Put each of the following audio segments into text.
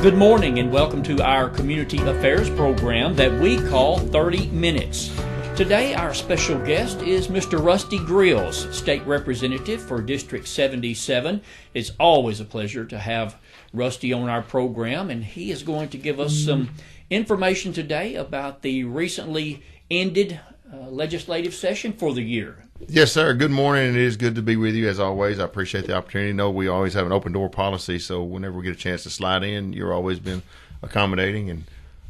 Good morning and welcome to our community affairs program that we call 30 Minutes. Today our special guest is Mr. Rusty Grills, State Representative for District 77. It's always a pleasure to have Rusty on our program, and he is going to give us some information today about the recently ended legislative session for the year. Yes, sir. Good morning. It is good to be with you as always. I appreciate the opportunity. No, we always have an open door policy, so whenever we get a chance to slide in, you're always been accommodating, and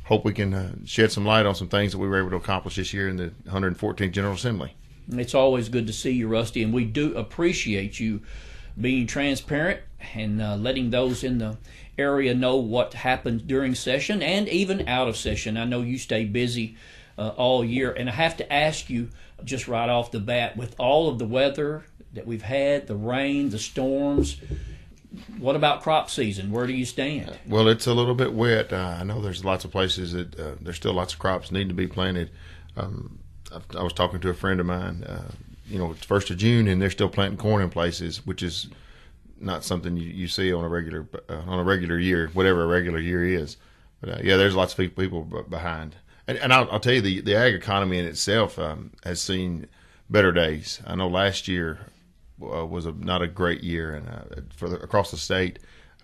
hope we can shed some light on some things that we were able to accomplish this year in the 114th General Assembly. It's always good to see you, Rusty, and we do appreciate you being transparent and letting those in the area know what happened during session and even out of session. I know you stay busy all year, and I have to ask you just right off the bat, with all of the weather that we've had, the rain, the storms, what about crop season? Where do you stand? Well, it's a little bit wet. I know there's lots of places that there's still lots of crops need to be planted. I was talking to a friend of mine, it's 1st of June, and they're still planting corn in places, which is not something you see on a regular year, whatever a regular year is. But there's lots of people behind. And I'll tell you, the ag economy in itself has seen better days. I know last year was not a great year, and across the state,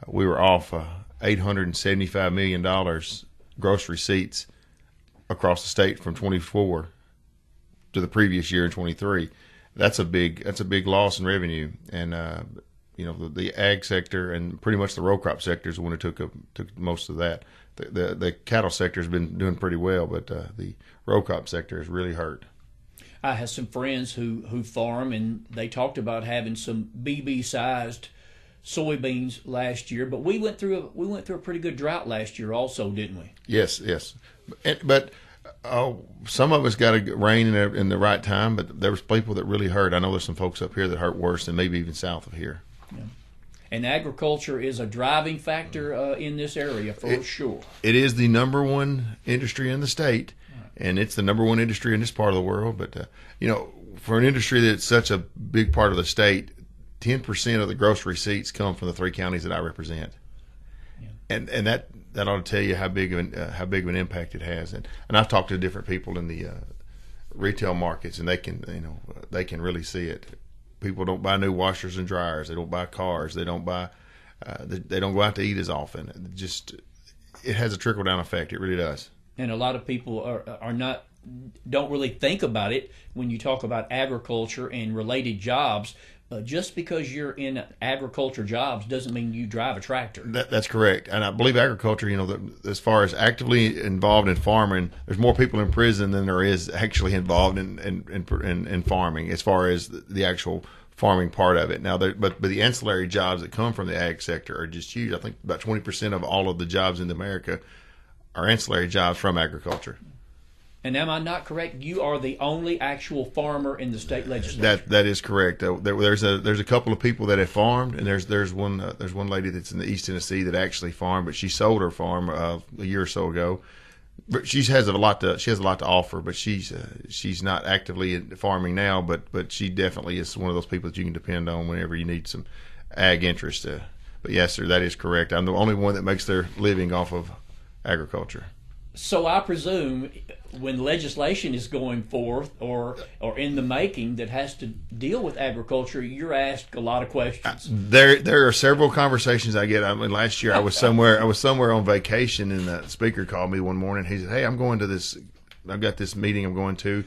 we were off $875 million gross receipts across the state from 24 to the previous year in 23. That's a big loss in revenue, and the ag sector and pretty much the row crop sector is the one who took most of that. The cattle sector has been doing pretty well, but the row crop sector is really hurt. I have some friends who farm, and they talked about having some BB-sized soybeans last year. But we went through a pretty good drought last year, also, didn't we? Yes. But some of us got rain in the right time, but there was people that really hurt. I know there's some folks up here that hurt worse than maybe even south of here. Yeah. And agriculture is a driving factor in this area for sure. It is the number one industry in the state, and it's the number one industry in this part of the world. But, for an industry that's such a big part of the state, 10% of the gross receipts come from the 3 counties that I represent. Yeah. And that ought to tell you how big of an impact it has. And I've talked to different people in the retail markets, and they can really see it. People don't buy new washers and dryers. They don't buy cars. They don't buy. They don't go out to eat as often. It has a trickle down effect. It really does. And a lot of people don't really think about it when you talk about agriculture and related jobs. Just because you're in agriculture jobs doesn't mean you drive a tractor. That's correct. And I believe agriculture, as far as actively involved in farming, there's more people in prison than there is actually involved in farming, as far as the actual farming part of it. Now, but the ancillary jobs that come from the ag sector are just huge. I think about 20% of all of the jobs in America are ancillary jobs from agriculture. And am I not correct? You are the only actual farmer in the state legislature. That is correct. There's a couple of people that have farmed, and there's one lady that's in the East Tennessee that actually farmed, but she sold her farm a year or so ago. But she has a lot to offer, but she's not actively farming now. But she definitely is one of those people that you can depend on whenever you need some ag interest. But yes, sir, that is correct. I'm the only one that makes their living off of agriculture. So I presume when legislation is going forth or in the making that has to deal with agriculture, you're asked a lot of questions. There are several conversations I get. I mean, last year I was somewhere on vacation, and the speaker called me one morning. He said, "Hey, I'm going to this. I've got this meeting I'm going to.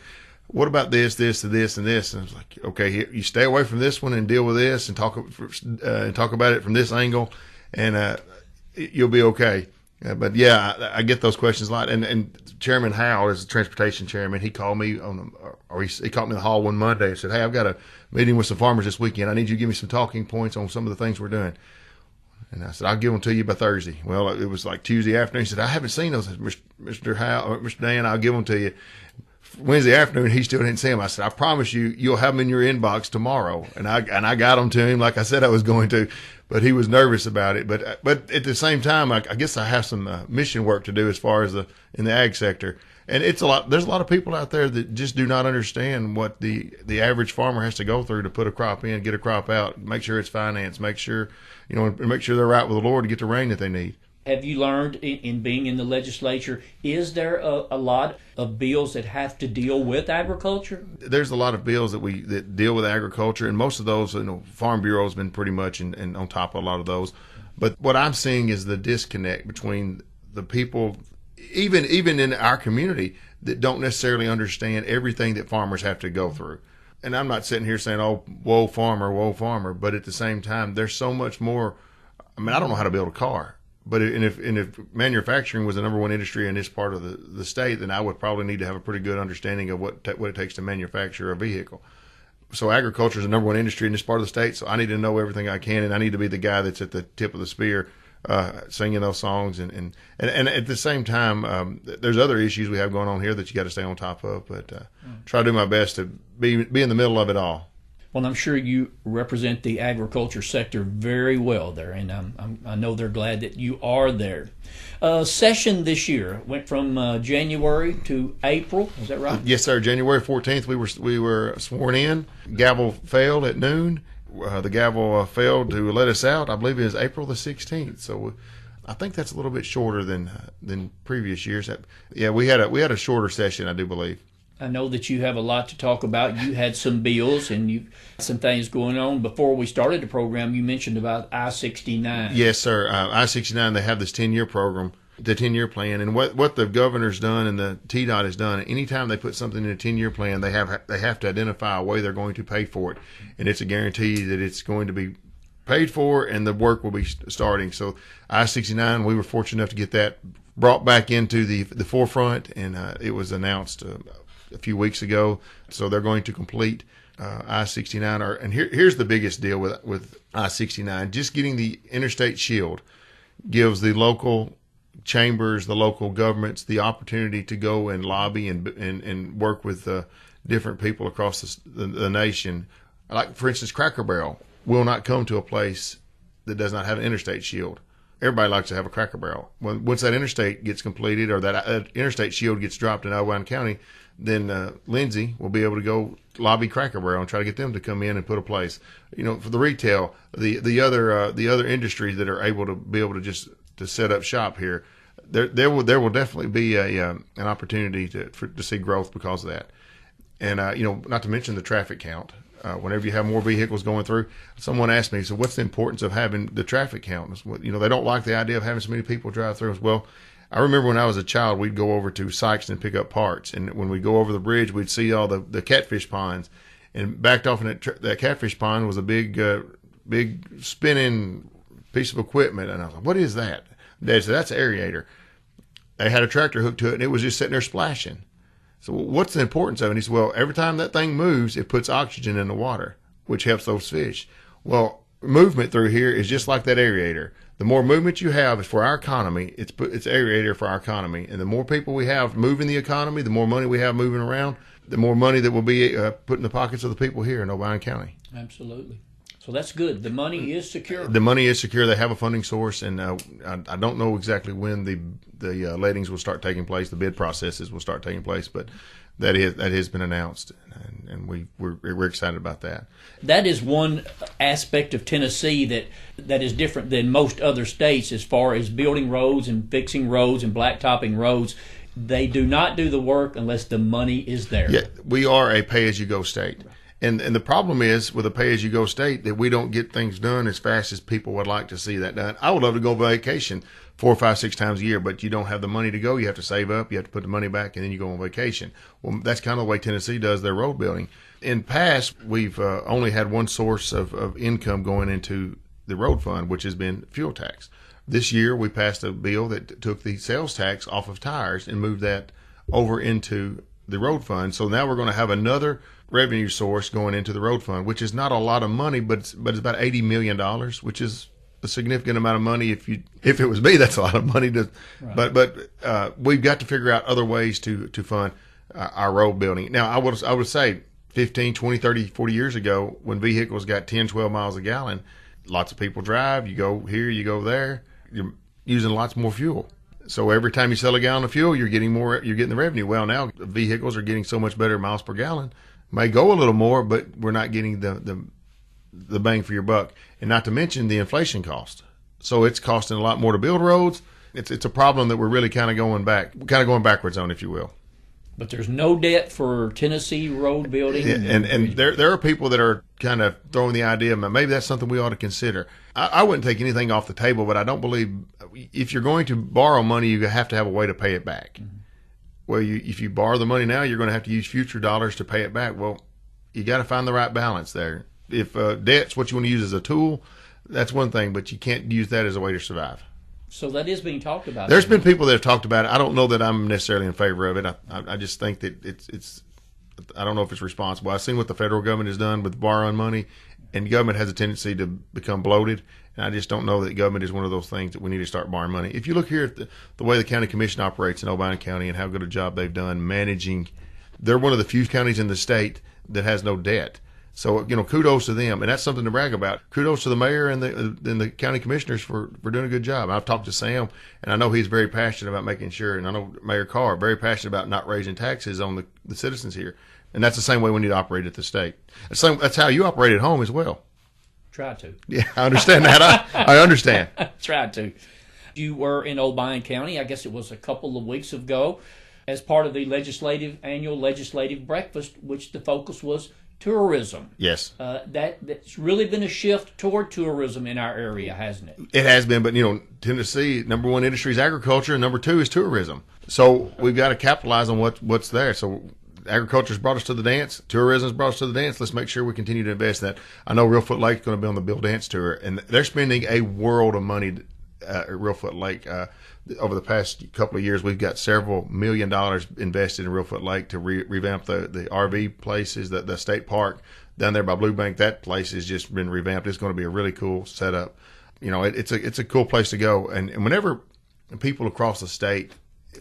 What about this, and this, and this?" And I was like, "Okay, you stay away from this one and deal with this, and talk about it from this angle, and you'll be okay." But I get those questions a lot. And Chairman Howe is the transportation chairman. He called me he called me in the hall one Monday and said, "Hey, I've got a meeting with some farmers this weekend. I need you to give me some talking points on some of the things we're doing." And I said, "I'll give them to you by Thursday." Well, it was like Tuesday afternoon. He said, "I haven't seen those, Mr. Howe, or Mr. Dan. I'll give them to you." Wednesday afternoon, he still didn't see them. I said, "I promise you'll have them in your inbox tomorrow." And I got them to him like I said I was going to. But he was nervous about it. But at the same time, I guess I have some mission work to do as far as in the ag sector. And it's a lot. There's a lot of people out there that just do not understand what the average farmer has to go through to put a crop in, get a crop out, make sure it's financed, make sure they're right with the Lord to get the rain that they need. have you learned in being in the legislature? Is there a lot of bills that have to deal with agriculture? There's a lot of bills that deal with agriculture, and most of those, Farm Bureau has been pretty much and on top of a lot of those. But what I'm seeing is the disconnect between the people, even in our community, that don't necessarily understand everything that farmers have to go through. And I'm not sitting here saying, "Oh, woe farmer," but at the same time, there's so much more. I mean, I don't know how to build a car. But if manufacturing was the number one industry in this part of the state, then I would probably need to have a pretty good understanding of what it takes to manufacture a vehicle. So agriculture is the number one industry in this part of the state, so I need to know everything I can, and I need to be the guy that's at the tip of the spear singing those songs. And at the same time, there's other issues we have going on here that you got to stay on top of, but try to do my best to be in the middle of it all. Well, I'm sure you represent the agriculture sector very well there, and I know they're glad that you are there. Session this year went from January to April. Is that right? Yes, sir. January 14th, we were sworn in. Gavel failed at noon. The gavel failed to let us out. I believe it was April the 16th. So I think that's a little bit shorter than previous years. Yeah, we had a shorter session, I do believe. I know that you have a lot to talk about. You had some bills and you some things going on. Before we started the program, you mentioned about I-69. Yes, sir. I-69, they have this 10-year program, the 10-year plan. And what the governor's done and the TDOT has done, anytime they put something in a 10-year plan, they have to identify a way they're going to pay for it. And it's a guarantee that it's going to be paid for and the work will be starting. So I-69, we were fortunate enough to get that brought back into the forefront, and it was announced a few weeks ago. So they're going to complete I-69. And here's the biggest deal with I-69. Just getting the interstate shield gives the local chambers, the local governments, the opportunity to go and lobby and work with different people across the nation. Like, for instance, Cracker Barrel will not come to a place that does not have an interstate shield. Everybody likes to have a Cracker Barrel. Once that interstate gets completed, or that interstate shield gets dropped in Alabama County, then Lindsay will be able to go lobby Cracker Barrel and try to get them to come in and put a place. For the retail, the other industries that are able to just to set up shop here, there will definitely be an opportunity to see growth because of that. And not to mention the traffic count. Whenever you have more vehicles going through, someone asked me, so what's the importance of having the traffic count? They don't like the idea of having so many people drive through. Well, I remember when I was a child, we'd go over to Sykes and pick up parts. And when we go over the bridge, we'd see all the catfish ponds. And backed off in that catfish pond was a big spinning piece of equipment. And I was like, what is that? Dad said, that's an aerator. They had a tractor hooked to it, and it was just sitting there splashing. So what's the importance of it? And he said, well, every time that thing moves, it puts oxygen in the water, which helps those fish. Well, movement through here is just like that aerator. The more movement you have is for our economy. It's aerator for our economy. And the more people we have moving the economy, the more money we have moving around, the more money that will be put in the pockets of the people here in Obion County. Absolutely. So that's good. The money is secure. The money is secure. They have a funding source, and I don't know exactly when the lettings will start taking place. The bid processes will start taking place, but that has been announced, and we're excited about that. That is one aspect of Tennessee that is different than most other states as far as building roads and fixing roads and blacktopping roads. They do not do the work unless the money is there. Yeah, we are a pay-as-you-go state. And the problem is with a pay-as-you-go state that we don't get things done as fast as people would like to see that done. I would love to go on vacation 4, 5, 6 times a year, but you don't have the money to go. You have to save up. You have to put the money back, and then you go on vacation. Well, that's kind of the way Tennessee does their road building. In past, we've only had one source of income going into the road fund, which has been fuel tax. This year, we passed a bill that took the sales tax off of tires and moved that over into the road fund. So now we're going to have another revenue source going into the road fund, which is not a lot of money, but it's about $80 million, which is a significant amount of money. If it was me, that's a lot of money. Right. But we've got to figure out other ways to fund our road building. Now, I would say 15, 20, 30, 40 years ago, when vehicles got 10, 12 miles a gallon, lots of people drive. You go here, you go there. You're using lots more fuel. So every time you sell a gallon of fuel, you're getting the revenue. Well, now vehicles are getting so much better miles per gallon. May go a little more, but we're not getting the bang for your buck. And not to mention the inflation cost. So it's costing a lot more to build roads. It's a problem that we're really kind of going backwards on, if you will. But there's no debt for Tennessee road building. And there are people that are kind of throwing the idea, maybe that's something we ought to consider. I wouldn't take anything off the table, but I don't believe if you're going to borrow money, you have to have a way to pay it back. Mm-hmm. Well, if you borrow the money now, you're going to have to use future dollars to pay it back. Well, you got to find the right balance there. If debt's what you want to use as a tool, that's one thing, but you can't use that as a way to survive. So that is being talked about. There's been people that have talked about it. I don't know that I'm necessarily in favor of it. I just think that it's I don't know if it's responsible. I've seen what the federal government has done with borrowing money, and government has a tendency to become bloated. And I just don't know that government is one of those things that we need to start borrowing money. If you look here at the way the county commission operates in Obion County and how good a job they've done managing, they're one of the few counties in the state that has no debt. So, kudos to them, and that's something to brag about. Kudos to the mayor and the county commissioners for doing a good job. I've talked to Sam, and I know he's very passionate about making sure, and I know Mayor Carr, very passionate about not raising taxes on the citizens here. And that's the same way we need to operate at the state. That's how you operate at home as well. Try to. Yeah, I understand that. I understand. Try to. You were in Obion County, I guess it was a couple of weeks ago, as part of the annual legislative breakfast, which the focus was tourism. Yes. That's really been a shift toward tourism in our area, hasn't it? It has been, but Tennessee, number one industry is agriculture, and number two is tourism. So we've got to capitalize on what's there. So agriculture's brought us to the dance, tourism's brought us to the dance. Let's make sure we continue to invest in that. I know Reelfoot Lake's going to be on the Bill Dance Tour, and they're spending a world of money at Reelfoot Lake. Over the past couple of years, we've got several $1 million invested in Reelfoot Lake to revamp the RV places, the state park down there by Blue Bank. That place has just been revamped. It's going to be a really cool setup. It's a cool place to go. And whenever people across the state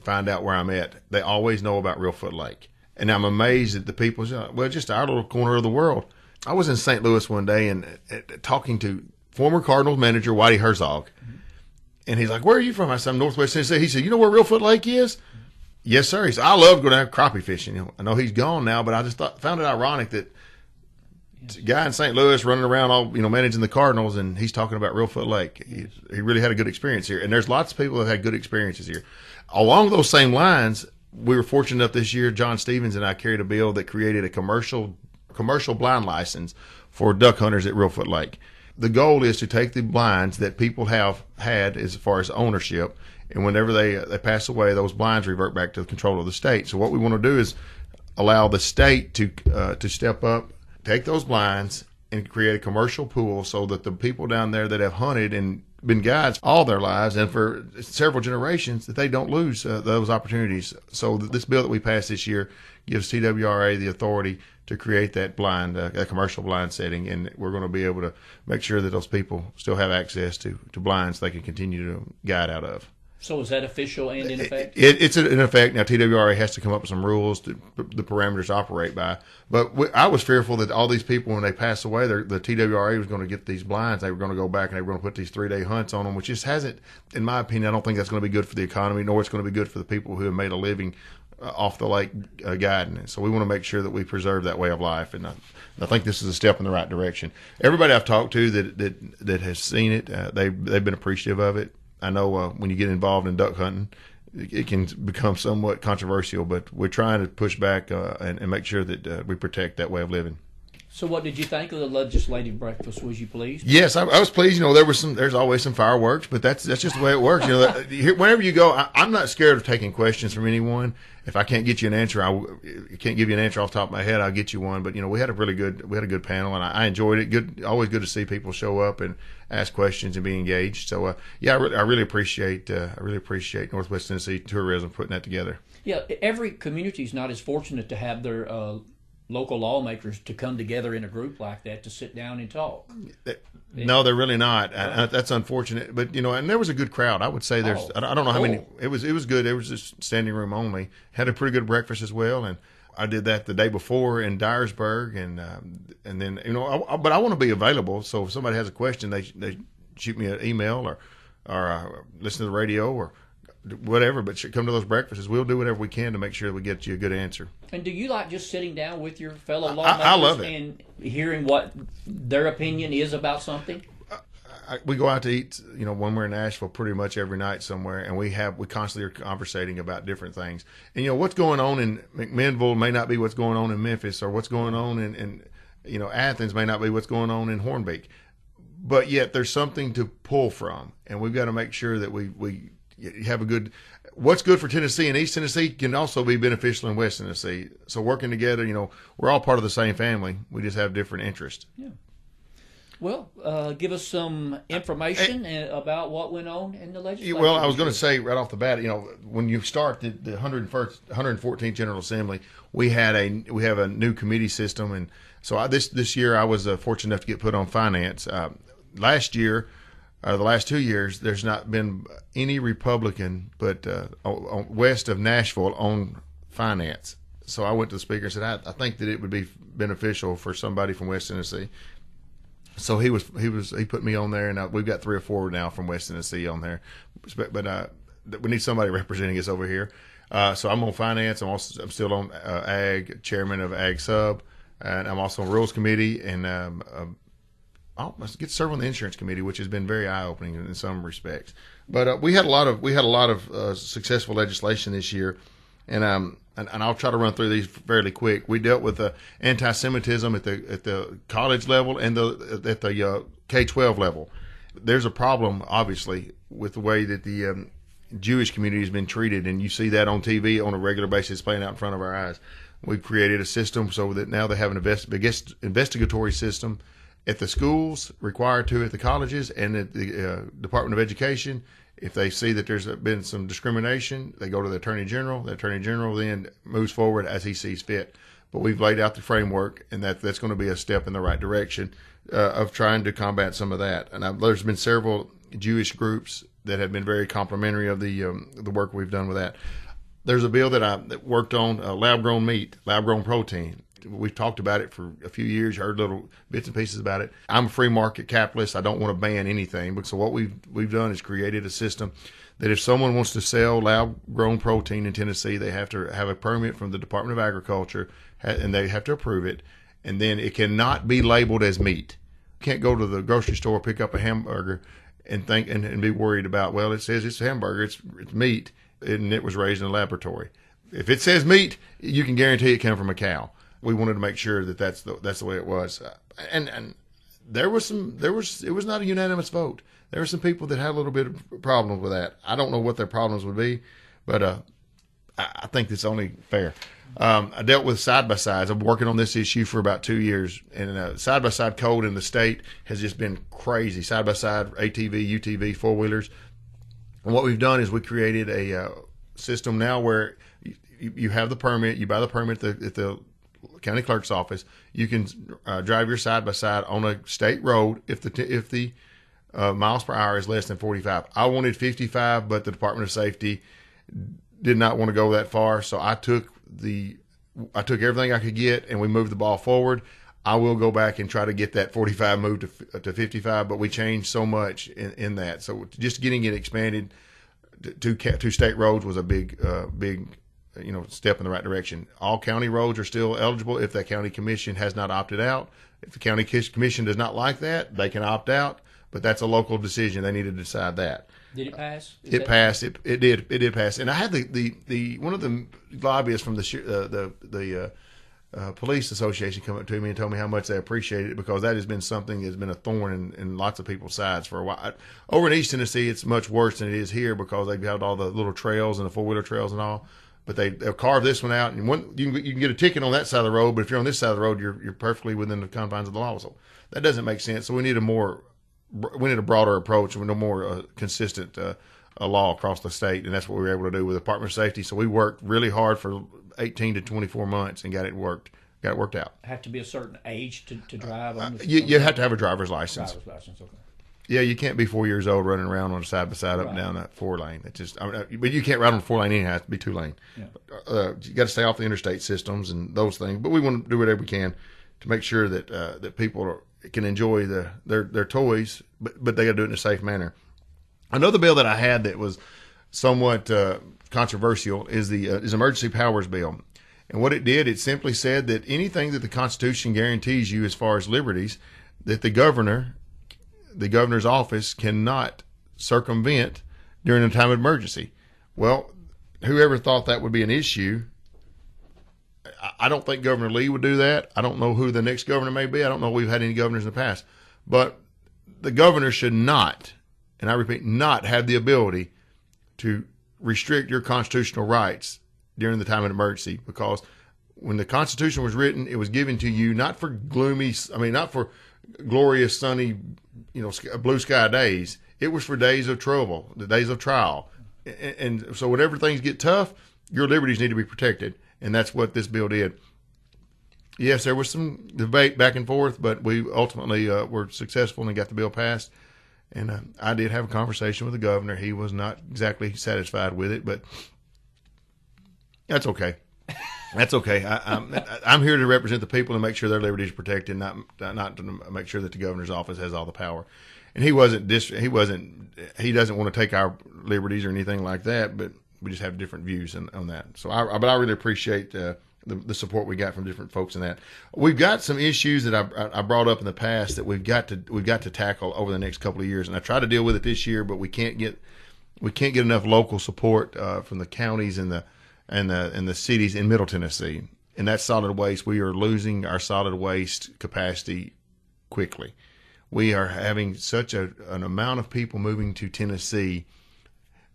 find out where I'm at, they always know about Reelfoot Lake. And I'm amazed at the people. Well, just our little corner of the world. I was in St. Louis one day and talking to former Cardinals manager Whitey Herzog. And he's like, "Where are you from?" I said, "I'm Northwest Tennessee." He said, "You know where Reelfoot Lake is?" "Yes, sir." He said, "I love going out crappie fishing." I know he's gone now, but I just found it ironic that a guy in St. Louis running around all managing the Cardinals, and he's talking about Reelfoot Lake. He really had a good experience here, and there's lots of people that had good experiences here. Along those same lines, we were fortunate enough this year. John Stevens and I carried a bill that created a commercial blind license for duck hunters at Reelfoot Lake. The goal is to take the blinds that people have had as far as ownership, and whenever they pass away, those blinds revert back to the control of the state. So what we want to do is allow the state to step up, take those blinds, and create a commercial pool so that the people down there that have hunted and been guides all their lives and for several generations, that they don't lose those opportunities. So this bill that we passed this year gives TWRA the authority to create that blind, a commercial blind setting, and we're going to be able to make sure that those people still have access to blinds they can continue to guide out of. So is that official and in effect? It's in effect. Now, TWRA has to come up with some rules, the parameters to operate by. But I was fearful that all these people, when they pass away, the TWRA was going to get these blinds. They were going to go back and they were going to put these 3-day hunts on them, which just hasn't, in my opinion, I don't think that's going to be good for the economy, nor it's going to be good for the people who have made a living off the lake guiding. So we want to make sure that we preserve that way of life. And I think this is a step in the right direction. Everybody I've talked to that has seen it, they've been appreciative of it. I know when you get involved in duck hunting, it can become somewhat controversial, but we're trying to push back and make sure that we protect that way of living. So what did you think of the legislative breakfast? Was you pleased? Yes, I was pleased. There's always some fireworks, but that's just the way it works. Whenever you go, I'm not scared of taking questions from anyone. If I can't get you an answer, I can't give you an answer off the top of my head, I'll get you one. But we had a good panel, and I enjoyed it. Always good to see people show up and ask questions and be engaged. So I really appreciate Northwest Tennessee Tourism putting that together. Yeah, every community is not as fortunate to have their local lawmakers to come together in a group like that to sit down and talk. No, they're really not. That's unfortunate. But and there was a good crowd. I would say there's. I don't know how many. It was good. It was just standing room only. Had a pretty good breakfast as well, and I did that the day before in Dyersburg, and then but I want to be available. So if somebody has a question, they shoot me an email or listen to the radio or whatever, but come to those breakfasts. We'll do whatever we can to make sure that we get you a good answer. And do you like just sitting down with your fellow lawmakers I love it. And hearing what their opinion is about something? we go out to eat, when we're in Nashville, pretty much every night somewhere, and we constantly are conversating about different things. And what's going on in McMinnville may not be what's going on in Memphis, or what's going on in Athens may not be what's going on in Hornbeak, but yet there's something to pull from, and we've got to make sure that we have a good. What's good for Tennessee and East Tennessee can also be beneficial in West Tennessee. So working together, we're all part of the same family. We just have different interests. Yeah. Well, give us some information about what went on in the legislature. Well, I was going to say right off the bat, when you start the 114th General Assembly, we have a new committee system, and so this year I was fortunate enough to get put on finance. Last year, the last 2 years, there's not been any Republican but west of Nashville on finance. So I went to the speaker and said, I think that it would be beneficial for somebody from West Tennessee. So he put me on there, and we've got 3 or 4 now from West Tennessee on there, but we need somebody representing us over here. So I'm on finance. I'm still on ag, chairman of Ag Sub, and I'm also on Rules Committee, and I'll get to serve on the Insurance Committee, which has been very eye opening in some respects. But we had a lot of successful legislation this year, and I'll try to run through these fairly quick. We dealt with anti-Semitism at the college level and at the K-12 level. There's a problem, obviously, with the way that the Jewish community has been treated, and you see that on TV on a regular basis playing out in front of our eyes. We've created a system so that now they have an investigatory system at the schools, required to at the colleges, and at the Department of Education. If they see that there's been some discrimination, they go to the Attorney General. The Attorney General then moves forward as he sees fit. But we've laid out the framework, and that's going to be a step in the right direction of trying to combat some of that. And there's been several Jewish groups that have been very complimentary of the work we've done with that. There's a bill that worked on lab-grown meat, lab-grown protein. We've talked about it for a few years, heard little bits and pieces about it. I'm a free market capitalist. I don't want to ban anything. But so what we've done is created a system that if someone wants to sell lab-grown protein in Tennessee, they have to have a permit from the Department of Agriculture, and they have to approve it. And then it cannot be labeled as meat. You can't go to the grocery store, pick up a hamburger, and think and be worried about, well, it says it's a hamburger, it's meat, and it was raised in a laboratory. If it says meat, you can guarantee it came from a cow. We wanted to make sure that that's the way it was, and it was not a unanimous vote. There were some people that had a little bit of problems with that. I don't know what their problems would be, but I think it's only fair. I dealt with side-by-sides. I'm working on this issue for about 2 years, and side-by-side code in the state has just been crazy. Side-by-side, ATV, UTV, four-wheelers. And what we've done is we created a system now where you have the permit, you buy the permit at the county clerk's office. You can drive your side-by-side on a state road if the miles per hour is less than 45. I wanted 55, but the Department of Safety did not want to go that far, so I took everything I could get, and we moved the ball forward. I will go back and try to get that 45 moved to 55, but we changed so much in that. So just getting it expanded to state roads was a big step in the right direction. All county roads are still eligible if the county commission has not opted out. If the county commission does not like that, they can opt out, but that's a local decision. They need to decide that. Did it pass? It passed. It did pass. And I had the one of the lobbyists from the police association come up to me and told me how much they appreciated it, because that has been something that's been a thorn in lots of people's sides for a while. Over in East Tennessee, it's much worse than it is here because they've got all the little trails and the four-wheeler trails and all. But they'll carve this one out, and you can get a ticket on that side of the road. But if you're on this side of the road, you're perfectly within the confines of the law. So that doesn't make sense. So we need a broader approach, and a more consistent law across the state, and that's what we were able to do with the Department of Safety. So we worked really hard for 18 to 24 months and got it worked out. Have to be a certain age to drive on the you have to have a driver's license. Driver's license, okay. Yeah, you can't be 4 years old running around on a side-by-side up and down that 4-lane. It's just, but you can't ride on the 4-lane anyhow. It's be 2-lane. Yeah. You got to stay off the interstate systems and those things. But we want to do whatever we can to make sure that people can enjoy their toys, but they got to do it in a safe manner. Another bill that I had that was somewhat controversial is the emergency powers bill. And what it did, it simply said that anything that the Constitution guarantees you as far as liberties, that the governor the governor's office cannot circumvent during a time of emergency. Well, whoever thought that would be an issue, I don't think Governor Lee would do that. I don't know who the next governor may be. I don't know if we've had any governors in the past. But the governor should not, and I repeat, not have the ability to restrict your constitutional rights during the time of emergency, because when the Constitution was written, it was given to you not for not for glorious, sunny, blue sky days. It was for days of trouble, the days of trial. And so whenever things get tough, your liberties need to be protected. And that's what this bill did. Yes, there was some debate back and forth, but we ultimately were successful and got the bill passed. And I did have a conversation with the governor. He was not exactly satisfied with it, but that's okay. That's okay. I'm here to represent the people and make sure their liberties are protected, not to make sure that the governor's office has all the power. And he doesn't want to take our liberties or anything like that, but we just have different views on that. So but I really appreciate the support we got from different folks in that. We've got some issues that I brought up in the past that we've got to tackle over the next couple of years, and I try to deal with it this year, but we can't get enough local support from the counties and the cities in Middle Tennessee. And that's solid waste. We are losing our solid waste capacity quickly. We are having such an amount of people moving to Tennessee,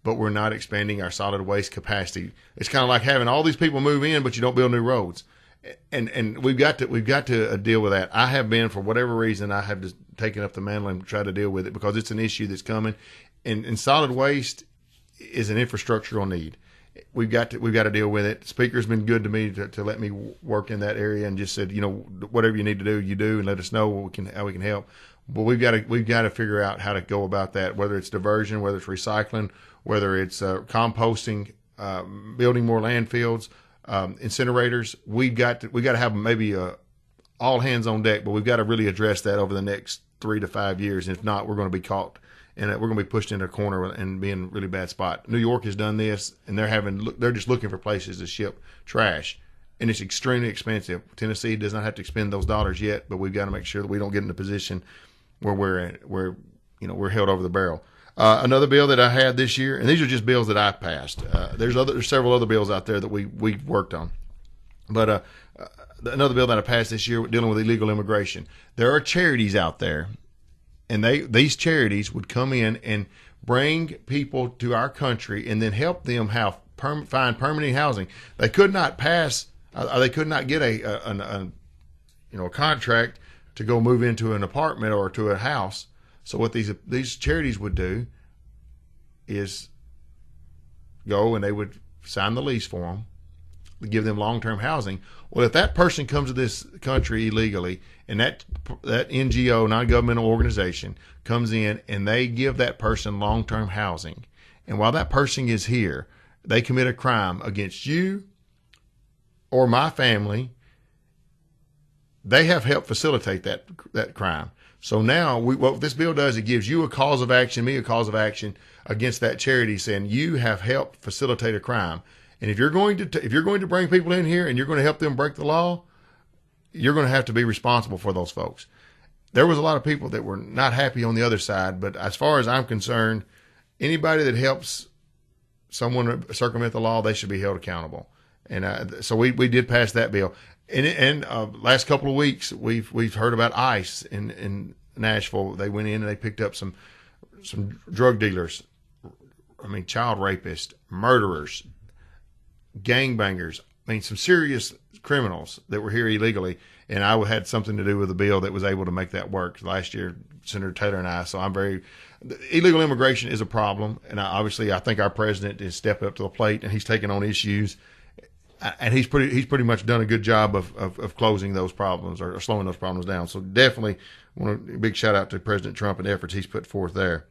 but we're not expanding our solid waste capacity. It's kind of like having all these people move in, but you don't build new roads. And we've got to deal with that. I have been, for whatever reason, I have just taken up the mantle and try to deal with it, because it's an issue that's coming. And solid waste is an infrastructural need. We've got to deal with it. Speaker's been good to me to let me work in that area, and just said, whatever you need to do, you do, and let us know how we can help. But we've got to figure out how to go about that, whether it's diversion, whether it's recycling, whether it's composting, building more landfills, incinerators. We've got to have maybe all hands on deck, but we've got to really address that over the next 3 to 5 years. And if not, we're going to be caught, and we're going to be pushed into a corner and be in a really bad spot. New York has done this, and they're just looking for places to ship trash, and it's extremely expensive. Tennessee does not have to expend those dollars yet, but we've got to make sure that we don't get in a position where we're held over the barrel. Another bill that I had this year, and these are just bills that I passed. There's several other bills out there that we worked on, but another bill that I passed this year dealing with illegal immigration. There are charities out there, and these charities would come in and bring people to our country and then help them find permanent housing. They could not pass. They could not get a contract to go move into an apartment or to a house. So what these charities would do is go and they would sign the lease for them, give them long-term housing. Well, if that person comes to this country illegally, and that NGO, non-governmental organization, comes in and they give that person long-term housing, and while that person is here, they commit a crime against you or my family, they have helped facilitate that crime. So now what this bill does, it gives you a cause of action, me a cause of action against that charity, saying you have helped facilitate a crime. And if you're going to bring people in here and you're going to help them break the law, you're going to have to be responsible for those folks. There was a lot of people that were not happy on the other side, but as far as I'm concerned, anybody that helps someone circumvent the law, they should be held accountable. And so we did pass that bill. And last couple of weeks, we've heard about ICE in Nashville. They went in and they picked up some drug dealers, child rapists, murderers, gangbangers. Some serious criminals that were here illegally. And I had something to do with a bill that was able to make that work last year, Senator Taylor and I. So illegal immigration is a problem. And I think our president is stepping up to the plate, and he's taking on issues. And he's pretty much done a good job of closing those problems or slowing those problems down. So definitely want a big shout out to President Trump and the efforts he's put forth there.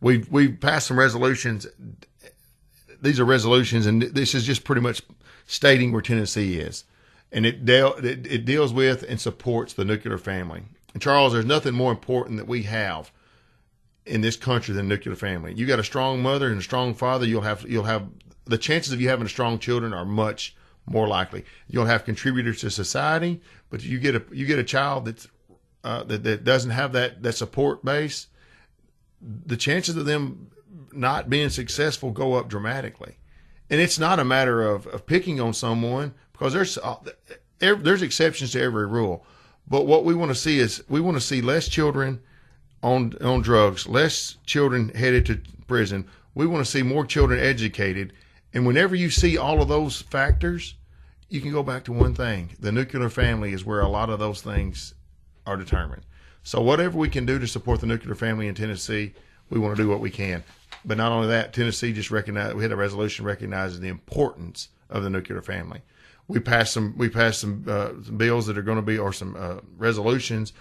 We've passed some resolutions. These are resolutions, and this is just pretty much stating where Tennessee is, and it deals with and supports the nuclear family. And Charles, there's nothing more important that we have in this country than nuclear family. You got a strong mother and a strong father, you'll have the chances of you having strong children are much more likely. You'll have contributors to society, but you get a child that's that doesn't have that support base, the chances of them not being successful go up dramatically. And it's not a matter of picking on someone, because there's exceptions to every rule. But what we want to see is less children on drugs, less children headed to prison. We want to see more children educated. And whenever you see all of those factors, you can go back to one thing. The nuclear family is where a lot of those things are determined. So whatever we can do to support the nuclear family in Tennessee, we want to do what we can. But not only that, Tennessee just recognized, we had a resolution recognizing the importance of the nuclear family. We passed some bills that are going to be, or some resolutions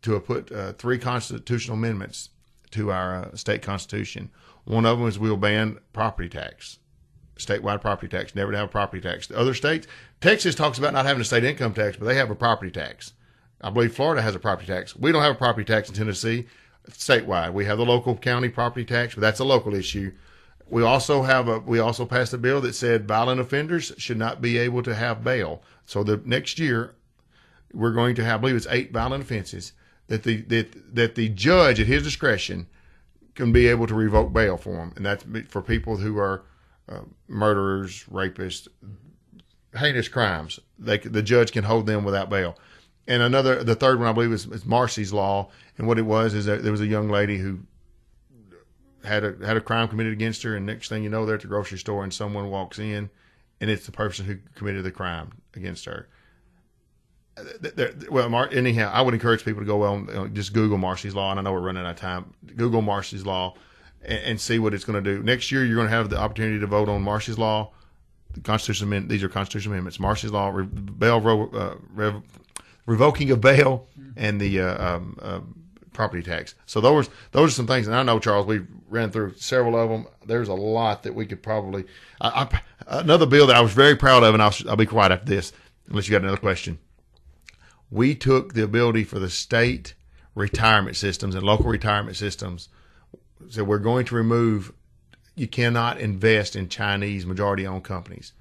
to put 3 constitutional amendments to our state constitution. One of them is we'll ban property tax, statewide property tax, never to have a property tax. The other states, Texas talks about not having a state income tax, but they have a property tax. I believe Florida has a property tax. We don't have a property tax in Tennessee. Statewide, we have the local county property tax, but that's a local issue. We also passed a bill that said violent offenders should not be able to have bail. So the next year, we're going to have, I believe it's 8 violent offenses that the judge at his discretion can be able to revoke bail for them, and that's for people who are murderers, rapists, heinous crimes. The judge can hold them without bail. And the third one, I believe, is Marcy's Law. And what it was is that there was a young lady who had a crime committed against her, and next thing you know, they're at the grocery store and someone walks in, and it's the person who committed the crime against her. Well, anyhow, I would encourage people to go on, just Google Marcy's Law, and I know we're running out of time. Google Marcy's Law and see what it's going to do. Next year, you're going to have the opportunity to vote on Marcy's Law. The Constitution Amendment, these are constitutional amendments. Marcy's Law, revoking of bail, and the property tax. So those are some things, and I know, Charles, we ran through several of them. There's a lot that we could probably. Another bill that I was very proud of, and I'll be quiet after this, unless you got another question. We took the ability for the state retirement systems and local retirement systems. So we're going to remove. You cannot invest in Chinese majority-owned companies.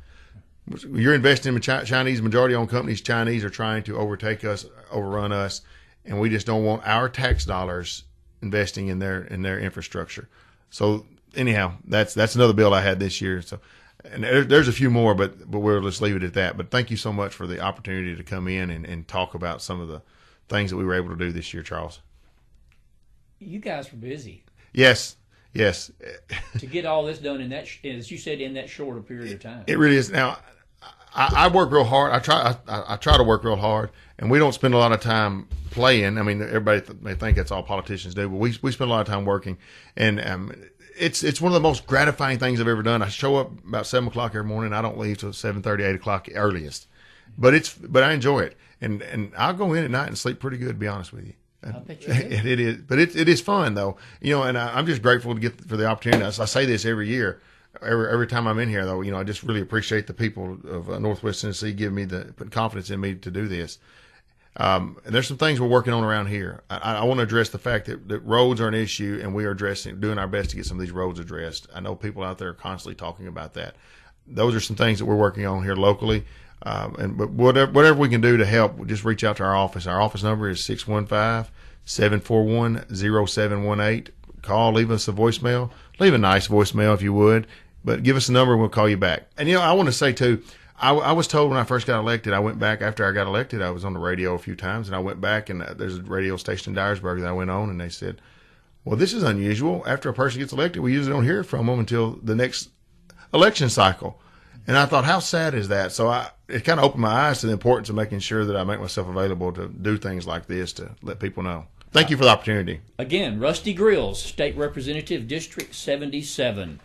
You're investing in Chinese majority-owned companies. Chinese are trying to overtake us, overrun us, and we just don't want our tax dollars investing in their infrastructure. So anyhow, that's another bill I had this year. So, and there's a few more, but we'll just leave it at that. But thank you so much for the opportunity to come in and talk about some of the things that we were able to do this year, Charles. You guys were busy. Yes. To get all this done in that, as you said, in that shorter period of time. It really is. Now, I work real hard. I try to work real hard, and we don't spend a lot of time playing. I mean, everybody may think that's all politicians do, but we spend a lot of time working, and it's one of the most gratifying things I've ever done. I show up about 7 o'clock every morning. I don't leave till 7:30, 8 o'clock earliest, but I enjoy it, and I'll go in at night and sleep pretty good, to be honest with you. I bet you do. It is, but it is fun though, and I'm just grateful to get for the opportunity. I say this every year. Every time I'm in here, though, I just really appreciate the people of Northwest Tennessee giving me put confidence in me to do this. And there's some things we're working on around here. I want to address the fact that roads are an issue, and we are doing our best to get some of these roads addressed. I know people out there are constantly talking about that. Those are some things that we're working on here locally. But whatever we can do to help, just reach out to our office. Our office number is 615-741-0718. Call, leave us a voicemail. Leave a nice voicemail if you would. But give us a number and we'll call you back. And, I want to say, too, I was told when I first got elected, I went back after I got elected, I was on the radio a few times, and I went back, and there's a radio station in Dyersburg that I went on, and they said, well, this is unusual. After a person gets elected, we usually don't hear from them until the next election cycle. And I thought, how sad is that? So it kind of opened my eyes to the importance of making sure that I make myself available to do things like this to let people know. Thank you for the opportunity. Again, Rusty Grills, State Representative, District 77.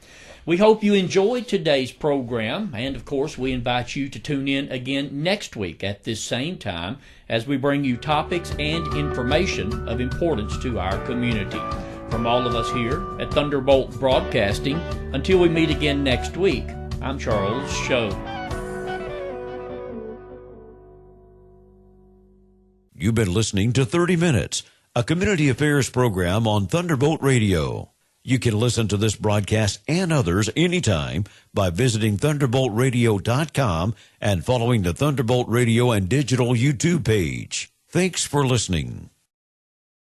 We hope you enjoyed today's program, and of course we invite you to tune in again next week at this same time as we bring you topics and information of importance to our community. From all of us here at Thunderbolt Broadcasting, until we meet again next week, I'm Charles Choate. You've been listening to 30 Minutes, a community affairs program on Thunderbolt Radio. You can listen to this broadcast and others anytime by visiting thunderboltradio.com and following the Thunderbolt Radio and Digital YouTube page. Thanks for listening.